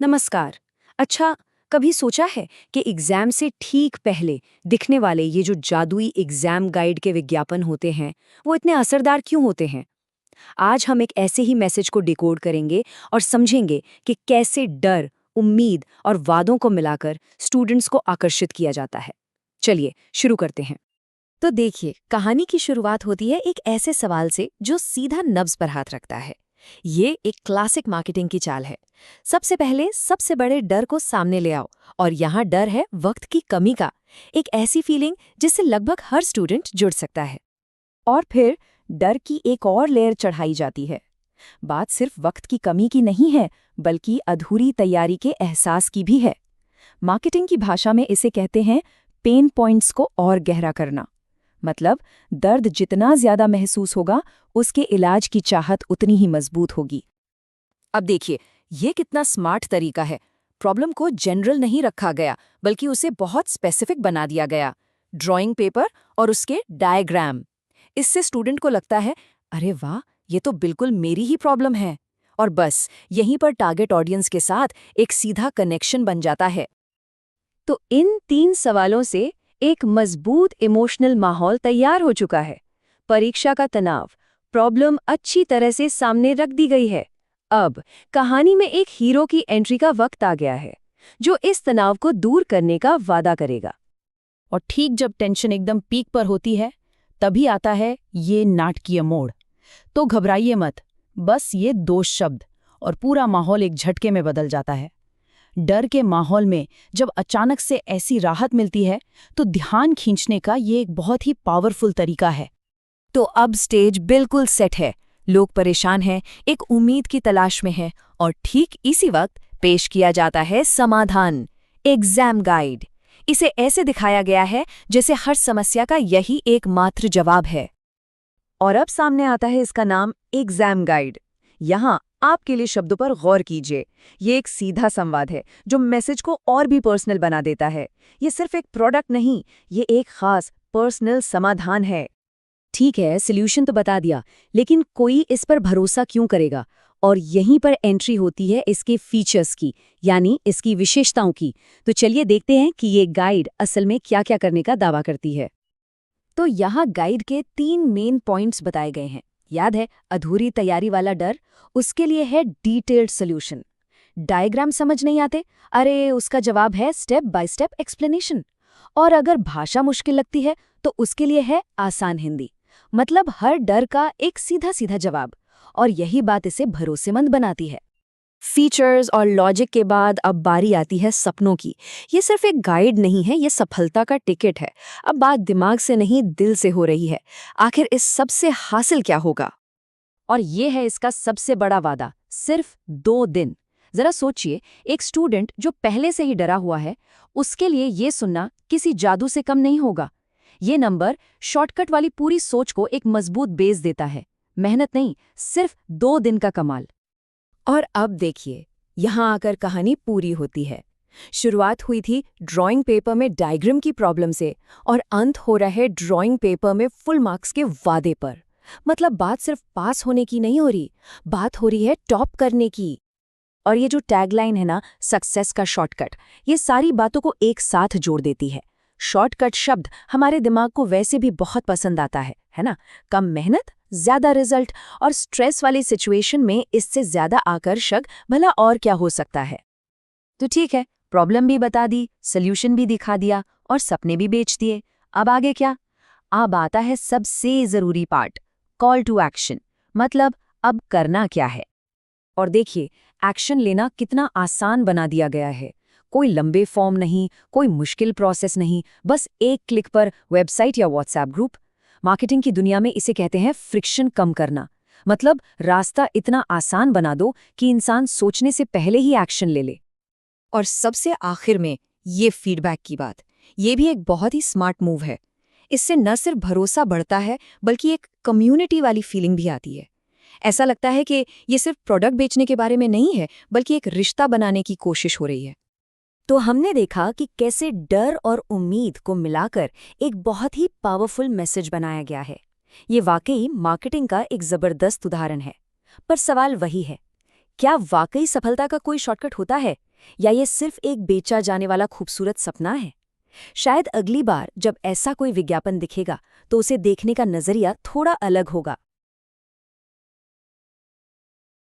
नमस्कार। अच्छा, कभी सोचा है कि एग्जाम से ठीक पहले दिखने वाले ये जो जादुई एग्जाम गाइड के विज्ञापन होते हैं, वो इतने असरदार क्यों होते हैं? आज हम एक ऐसे ही मैसेज को डिकोड करेंगे और समझेंगे कि कैसे डर, उम्मीद और वादों को मिलाकर स्टूडेंट्स को आकर्षित किया जाता है। चलिए शुरू करते हैं। तो देखिए, कहानी की शुरुआत होती है एक ऐसे सवाल से जो सीधा नब्ज पर हाथ रखता है। ये एक क्लासिक मार्केटिंग की चाल है। सबसे पहले सबसे बड़े डर को सामने ले आओ, और यहाँ डर है वक्त की कमी का। एक ऐसी फीलिंग जिससे लगभग हर स्टूडेंट जुड़ सकता है। और फिर डर की एक और लेयर चढ़ाई जाती है। बात सिर्फ वक्त की कमी की नहीं है, बल्कि अधूरी तैयारी के एहसास की भी है। मार्केटिंग की भाषा में इसे कहते हैं पेन पॉइंट्स को और गहरा करना। मतलब दर्द जितना ज्यादा महसूस होगा, उसके इलाज की चाहत उतनी ही मजबूत होगी। अब देखिए, ये कितना स्मार्ट तरीका है। प्रॉब्लम को जनरल नहीं रखा गया, बल्कि उसे बहुत स्पेसिफिक बना दिया गया। ड्राइंग पेपर और उसके डायग्राम। इससे स्टूडेंट को लगता है, अरे वाह, ये तो बिल्कुल मेरी ही प्रॉब्लम है। और बस यहीं पर टारगेट ऑडियंस के साथ एक सीधा कनेक्शन बन जाता है। तो इन 3 सवालों से एक मजबूत इमोशनल माहौल तैयार हो चुका है। परीक्षा का तनाव, प्रॉब्लम अच्छी तरह से सामने रख दी गई है। अब कहानी में एक हीरो की एंट्री का वक्त आ गया है, जो इस तनाव को दूर करने का वादा करेगा। और ठीक जब टेंशन एकदम पीक पर होती है, तभी आता है ये नाटकीय मोड़। तो घबराइए मत, बस ये 2 शब्द और पूरा माहौल एक झटके में बदल जाता है। डर के माहौल में जब अचानक से ऐसी राहत मिलती है, तो ध्यान खींचने का ये एक बहुत ही पावरफुल तरीका है। तो अब स्टेज बिल्कुल सेट है। लोग परेशान हैं, एक उम्मीद की तलाश में हैं, और ठीक इसी वक्त पेश किया जाता है समाधान, एग्जाम गाइड। इसे ऐसे दिखाया गया है जैसे हर समस्या का यही एकमात्र जवाब है। और अब सामने आता है इसका नाम, एग्जाम गाइड। यहाँ आपके लिए शब्दों पर गौर कीजिए। ये एक सीधा संवाद है जो मैसेज को और भी पर्सनल बना देता है। ये सिर्फ एक प्रोडक्ट नहीं, ये एक खास पर्सनल समाधान है। ठीक है, सॉल्यूशन तो बता दिया, लेकिन कोई इस पर भरोसा क्यों करेगा? और यहीं पर एंट्री होती है इसके फीचर्स की, यानी इसकी विशेषताओं की। तो चलिए देखते हैं कि ये गाइड असल में क्या-क्या करने का दावा करती है। तो यहाँ गाइड के 3 मेन पॉइंट्स बताए गए हैं। याद है, अधूरी तैयारी वाला डर, उसके लिए है डिटेल्ड सॉल्यूशन। डायग्राम समझ नहीं आते? अरे, उसका जवाब है स्टेप बाय स्टेप एक्सप्लेनेशन। और अगर भाषा मुश्किल लगती है, तो उसके लिए है आसान हिंदी। मतलब हर डर का एक सीधा सीधा जवाब। और यही बात इसे भरोसेमंद बनाती है। फीचर्स और लॉजिक के बाद अब बारी आती है सपनों की। ये सिर्फ एक गाइड नहीं है, ये सफलता का टिकट है। अब बात दिमाग से नहीं, दिल से हो रही है। आखिर इस सब से हासिल क्या होगा? और ये है इसका सबसे बड़ा वादा, सिर्फ 2 दिन। जरा सोचिए, एक स्टूडेंट जो पहले से ही डरा हुआ है, उसके लिए ये सुनना किसी जादू से कम नहीं होगा। ये नंबर शॉर्टकट वाली पूरी सोच को एक मजबूत बेस देता है। मेहनत नहीं, सिर्फ 2 दिन का कमाल। और अब देखिए, यहाँ आकर कहानी पूरी होती है। शुरुआत हुई थी ड्राइंग पेपर में डायग्राम की प्रॉब्लम से, और अंत हो रहा है ड्राइंग पेपर में फुल मार्क्स के वादे पर। मतलब बात सिर्फ पास होने की नहीं हो रही, बात हो रही है टॉप करने की। और ये जो टैगलाइन है ना, सक्सेस का शॉर्टकट, ये सारी बातों को एक साथ जोड़ देती है। शॉर्टकट शब्द हमारे दिमाग को वैसे भी बहुत पसंद आता है ना? कम मेहनत, ज्यादा रिजल्ट, और स्ट्रेस वाली सिचुएशन में इससे ज्यादा आकर्षक भला और क्या हो सकता है? तो ठीक है, प्रॉब्लम भी बता दी, सॉल्यूशन भी दिखा दिया, और सपने भी बेच दिए। अब आगे क्या? अब आता है सबसे जरूरी पार्ट, कॉल टू एक्शन। मतलब अब करना क्या है? और देखिए, एक्शन लेना कितना आसान बना दिया गया है। कोई लंबे फॉर्म नहीं, कोई मुश्किल प्रोसेस नहीं, बस एक क्लिक पर वेबसाइट या व्हाट्सएप ग्रुप। मार्केटिंग की दुनिया में इसे कहते हैं फ्रिक्शन कम करना। मतलब रास्ता इतना आसान बना दो कि इंसान सोचने से पहले ही एक्शन ले ले। और सबसे आखिर में ये फीडबैक की बात, ये भी एक बहुत ही स्मार्ट मूव है। इससे न सिर्फ भरोसा बढ़ता है, बल्कि एक कम्युनिटी वाली फीलिंग भी आती है। ऐसा लगता है कि ये सिर्फ प्रोडक्ट बेचने के बारे में नहीं है, बल्कि एक रिश्ता बनाने की कोशिश हो रही है। तो हमने देखा कि कैसे डर और उम्मीद को मिलाकर एक बहुत ही पावरफुल मैसेज बनाया गया है। ये वाकई मार्केटिंग का एक जबरदस्त उदाहरण है। पर सवाल वही है, क्या वाकई सफलता का कोई शॉर्टकट होता है, या ये सिर्फ एक बेचा जाने वाला खूबसूरत सपना है? शायद अगली बार जब ऐसा कोई विज्ञापन दिखेगा तो उसे देखने का नजरिया थोड़ा अलग होगा।